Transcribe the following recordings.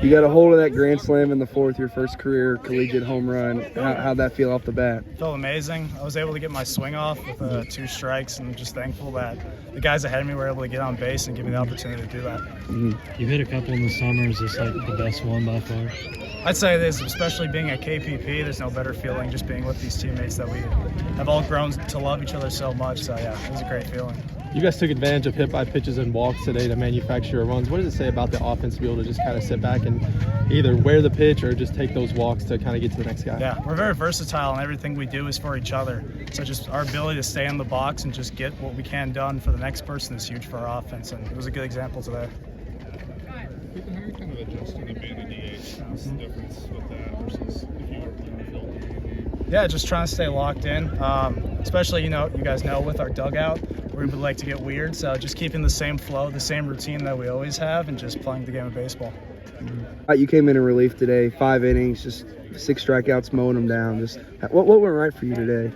You got a hold of that grand slam in the fourth, your first career collegiate home run. How'd that feel off the bat? Felt amazing. I was able to get my swing off with 2 strikes, and just thankful that the guys ahead of me were able to get on base and give me the opportunity to do that. You hit a couple in the summer. Is this like the best one by far? I'd say this, especially being at KPP, there's no better feeling just being with these teammates that we have all grown to love each other so much. So, yeah, it was a great feeling. You guys took advantage of hit by pitches and walks today to manufacture your runs. What does it say about the offense to be able to just kind of sit back and either wear the pitch or just take those walks to kind of get to the next guy? Yeah, we're very versatile, and everything we do is for each other. So just our ability to stay in the box and just get what we can done for the next person is huge for our offense, and it was a good example today. How are you kind of adjusting to being a DH? What's the difference with that versus if you were playing the field? Yeah, just trying to stay locked in, especially, you guys know with our dugout, we would like to get weird, so just keeping the same flow, the same routine that we always have, and just playing the game of baseball. You came in relief today, 5 innings, just 6 strikeouts, mowing them down. Just what went right for you today?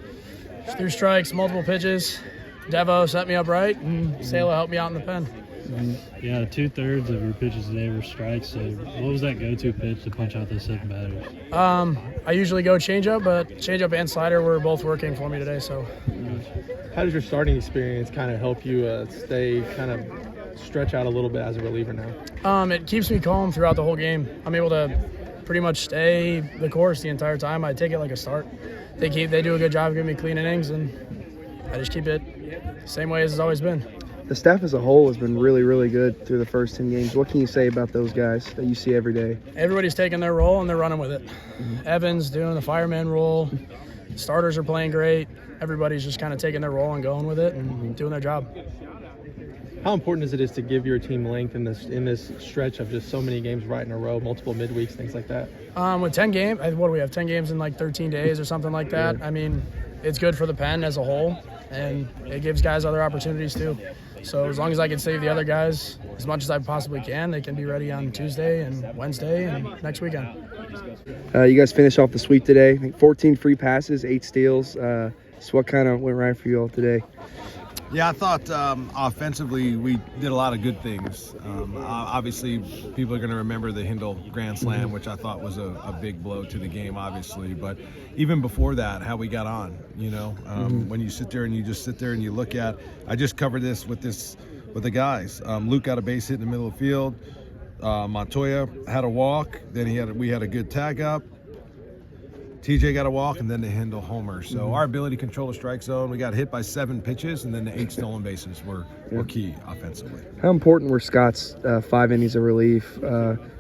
3 strikes, multiple pitches. Devo set me up right, and Sayla helped me out in the pen. Yeah, 2/3 of your pitches today were strikes. So, what was that go-to pitch to punch out those 7 batters? I usually go changeup, but changeup and slider were both working for me today. So, How does your starting experience kind of help you stay kind of stretch out a little bit as a reliever now? it keeps me calm throughout the whole game. I'm able to pretty much stay the course the entire time. I take it like a start. They do a good job of giving me clean innings, and I just keep it the same way as it's always been. The staff as a whole has been really, really good through the first 10 games. What can you say about those guys that you see every day? Everybody's taking their role, and they're running with it. Evans doing the fireman role. Starters are playing great. Everybody's just kind of taking their role and going with it and doing their job. How important is it to give your team length in this stretch of just so many games right in a row, multiple midweeks, things like that? With 10 games, what do we have, 10 games in like 13 days or something like that? Yeah. I mean, it's good for the pen as a whole, and it gives guys other opportunities too. So as long as I can save the other guys as much as I possibly can, they can be ready on Tuesday and Wednesday and next weekend. You guys finished off the sweep today. I think 14 free passes, 8 steals. So what kind of went right for you all today? Yeah, I thought offensively we did a lot of good things. Obviously, people are going to remember the Hindle grand slam, which I thought was a big blow to the game, obviously. But even before that, how we got on, when you sit there and you look at, I just covered this with the guys. Luke got a base hit in the middle of the field. Montoya had a walk. Then we had a good tag up. TJ got a walk, and then the Hindle homer. So our ability to control the strike zone, we got hit by 7 pitches, and then the 8 stolen bases were key offensively. How important were Scott's 5 innings of relief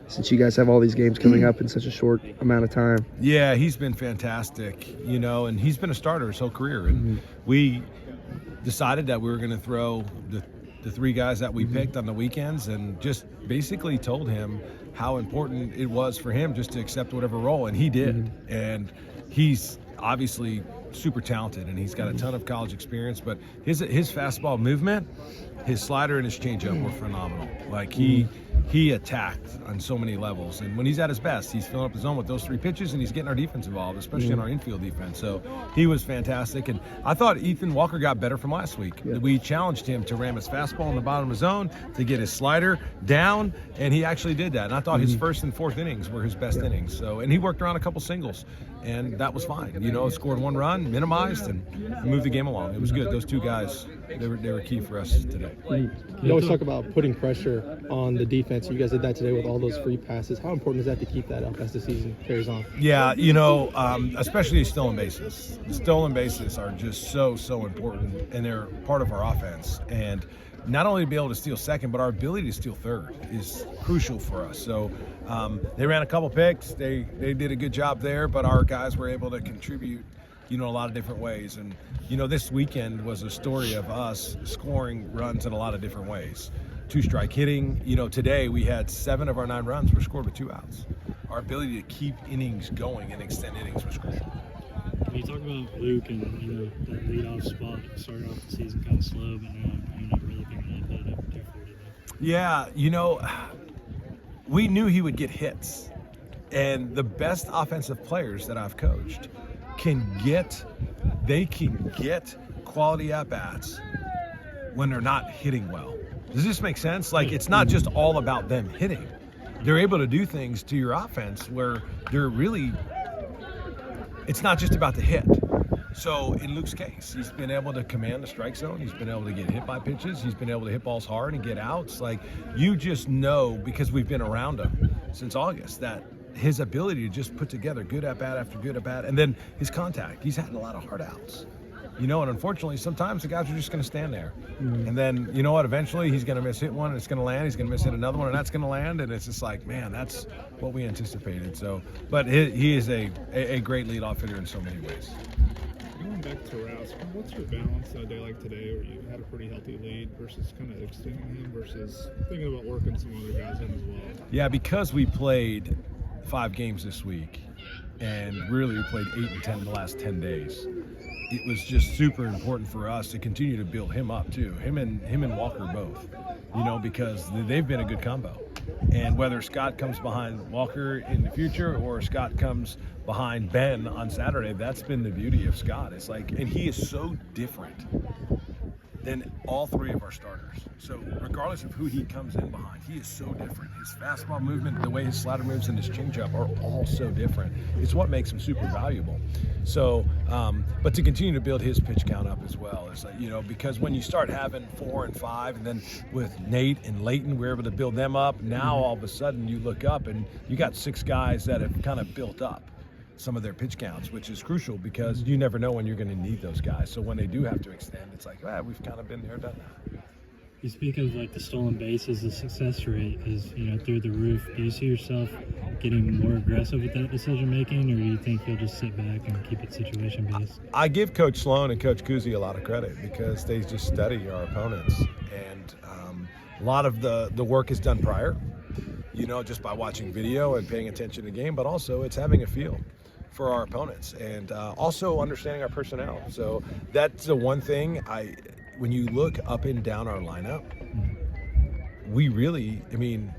since you guys have all these games coming up in such a short amount of time? Yeah, he's been fantastic, and he's been a starter his whole career. And we decided that we were going to throw the 3 guys that we picked on the weekends, and just basically told him how important it was for him just to accept whatever role, and he did. And he's obviously super talented, and he's got a ton of college experience, but his fastball movement, his slider and his changeup were phenomenal. Like he attacked on so many levels, and when he's at his best, he's filling up the zone with those 3 pitches, and he's getting our defense involved, especially in our infield defense. So he was fantastic, and I thought Ethan Walker got better from last week. We challenged him to ram his fastball in the bottom of the zone, to get his slider down, and he actually did that. And I thought his first and 4th innings were his best innings. So, and he worked around a couple singles, and that was fine. Scored 1 run, minimized, and moved the game along. It was good. Those 2 guys, they were key for us today. You always talk about putting pressure on the defense. You guys did that today with all those free passes. How important is that to keep that up as the season carries on? Yeah, especially stolen bases. The stolen bases are just so important, and they're part of our offense. And not only to be able to steal second, but our ability to steal third is crucial for us. So they ran a couple picks. They did a good job there, but our guys were able to contribute a lot of different ways. And this weekend was a story of us scoring runs in a lot of different ways. 2-strike hitting. Today we had 7 of our 9 runs were scored with 2 outs. Our ability to keep innings going and extend innings was crucial. Can you talk about Luke and that leadoff spot? Started off the season kind of slow, but now really picking that up 240. Yeah, we knew he would get hits, and the best offensive players that I've coached can get quality at-bats when they're not hitting well. Does this make sense? Like, it's not just all about them hitting. they're able to do things to your offense where they're really, it's not just about the hit. So in Luke's case, he's been able to command the strike zone. He's been able to get hit by pitches. He's been able to hit balls hard and get outs. Like, you just know, because we've been around him since August, that his ability to just put together good at bat after good at bat, and then his contact. He's had a lot of hard outs. And unfortunately, sometimes the guys are just going to stand there. And then, you know what, eventually he's going to miss hit one, and it's going to land. He's going to miss hit another one, and that's going to land. And it's just like, man, that's what we anticipated. So, but he is a great leadoff hitter in so many ways. Going back to Rouse, what's your balance on a day like today where you had a pretty healthy lead versus kind of extending him versus thinking about working some other guys in as well? Yeah, because we played 5 games this week, and really we played 8 and 10 in the last 10 days. It was just super important for us to continue to build him up too. Him and Walker both, because they've been a good combo. And whether Scott comes behind Walker in the future or Scott comes behind Ben on Saturday, that's been the beauty of Scott. It's like, and he is so different than all 3 of our starters. So regardless of who he comes in behind, he is so different. His fastball movement, the way his slider moves, and his changeup are all so different. It's what makes him super valuable. So, but to continue to build his pitch count up as well, is like, because when you start having 4 and 5, and then with Nate and Leighton, we're able to build them up. Now all of a sudden you look up and you got 6 guys that have kind of built up some of their pitch counts, which is crucial because you never know when you're going to need those guys. So when they do have to extend, it's like, we've kind of been there, done that. You speak of like the stolen bases, the success rate is through the roof. Do you see yourself getting more aggressive with that decision making, or do you think you'll just sit back and keep it situation based? I give Coach Sloan and Coach Kuzi a lot of credit because they just study our opponents, and a lot of the work is done prior, just by watching video and paying attention to the game, but also it's having a feel for our opponents and also understanding our personnel. So that's the one thing when you look up and down our lineup, we really,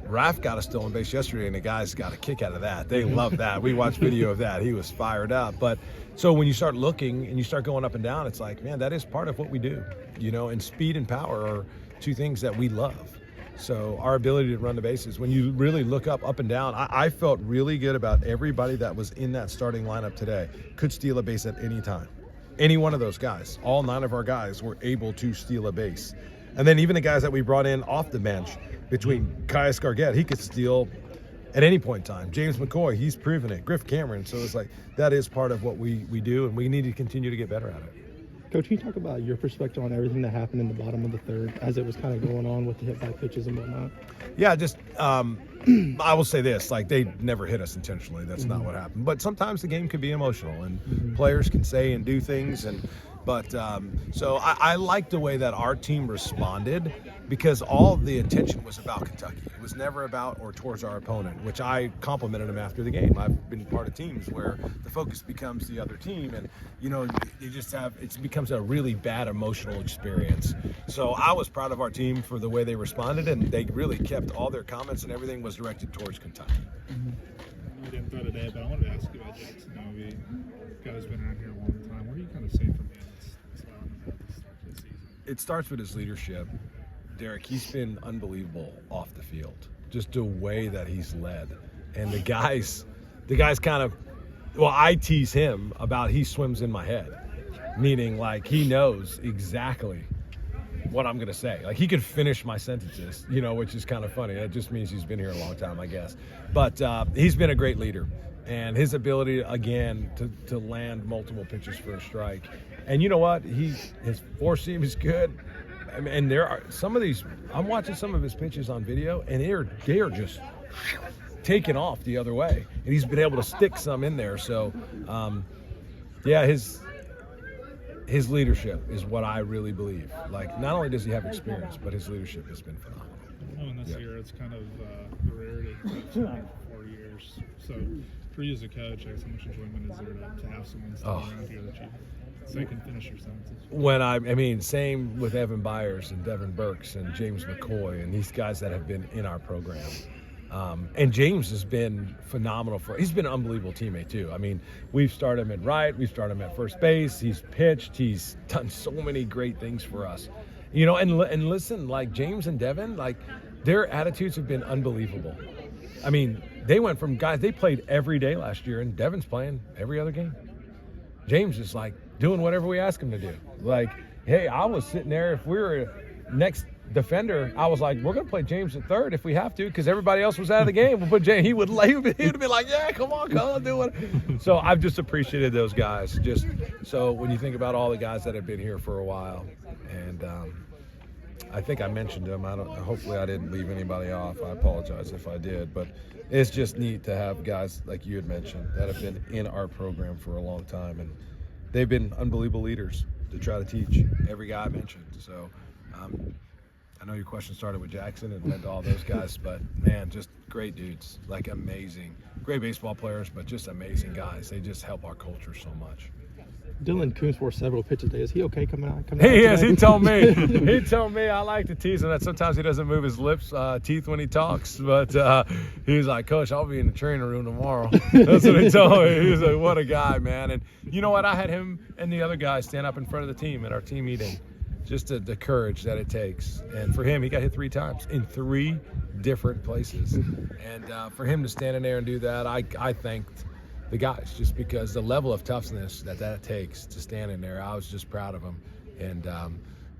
Raf got a stolen base yesterday, and the guys got a kick out of that. They love that. We watched video of that. He was fired up. But so when you start looking and you start going up and down, it's like, man, that is part of what we do, and speed and power are 2 things that we love. So our ability to run the bases, when you really look up and down, I felt really good about everybody that was in that starting lineup today could steal a base at any time. Any one of those guys, all 9 of our guys were able to steal a base. And then even the guys that we brought in off the bench, between Kai Escarget, he could steal at any point in time. James McCoy, he's proven it. Griff Cameron. So it's like, that is part of what we do, and we need to continue to get better at it. Coach, can you talk about your perspective on everything that happened in the bottom of the 3rd as it was kind of going on with the hit by pitches and whatnot? Yeah, just I will say this, like, they never hit us intentionally. That's not what happened. But sometimes the game can be emotional, and players can say and do things. But so I like the way that our team responded, because all the attention was about Kentucky. It was never about or towards our opponent, which I complimented him after the game. I've been part of teams where the focus becomes the other team, and it becomes a really bad emotional experience. So I was proud of our team for the way they responded, and they really kept all their comments and everything was directed towards Kentucky. You didn't throw today, but I wanted to ask you about Jackson. A guy who's been around here a long time. What do you kind of say from him that's allowing him to have this start to the season? It starts with his leadership. Derek, he's been unbelievable off the field. Just the way that he's led. And the guys kind of, I tease him about he swims in my head. Meaning, like, he knows exactly what I'm going to say. Like, he could finish my sentences, which is kind of funny. That just means he's been here a long time, I guess. But he's been a great leader. And his ability, again, to land multiple pitches for a strike. And you know what? His four-seam is good. And there are some of these, I'm watching some of his pitches on video, and they are just taking off the other way. And he's been able to stick some in there. So, his leadership is what I really believe. Like, not only does he have experience, but his leadership has been phenomenal. In this year, it's kind of the rarity for 4 years. So, for you as a coach, how much enjoyment is there to have someone still around here that you say can finish your sentences? Same with Evan Byers and Devin Burks and James McCoy and these guys that have been in our program. And James has been phenomenal he's been an unbelievable teammate too. We've started him at right, we've started him at first base, he's pitched, he's done so many great things for us. And listen, like James and Devin, like their attitudes have been unbelievable. I mean, they went from guys, they played every day last year, and Devin's playing every other game. James is like doing whatever we ask him to do. Like, hey, I was sitting there, if we were next defender, I was like, we're going to play James at third if we have to, because everybody else was out of the game. We'll put James, he would be like, yeah, come on, do it. So I've just appreciated those guys. Just so when you think about all the guys that have been here for a while, and I think I mentioned them. Hopefully I didn't leave anybody off. I apologize if I did, but it's just neat to have guys like you had mentioned that have been in our program for a long time, and they've been unbelievable leaders to try to teach every guy I mentioned. So I know your question started with Jackson and led to all those guys, but man, just great dudes, like amazing, great baseball players, but just amazing guys. They just help our culture so much. Dylan Coombs for several pitches today. Is he okay coming out? He is. He told me. He told me. I like to tease him that sometimes he doesn't move his teeth when he talks. But he's like, Coach, I'll be in the training room tomorrow. That's what he told me. He was like, what a guy, man. And you know what? I had him and the other guys stand up in front of the team at our team meeting. Just the courage that it takes. And for him, he got hit 3 times in 3 different places. And for him to stand in there and do that, I thanked the guys, just because the level of toughness that takes to stand in there. I was just proud of him. And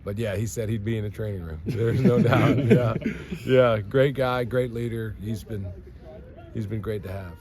but yeah, he said he'd be in the training room. There's no doubt. Yeah, great guy, great leader. He's been great to have.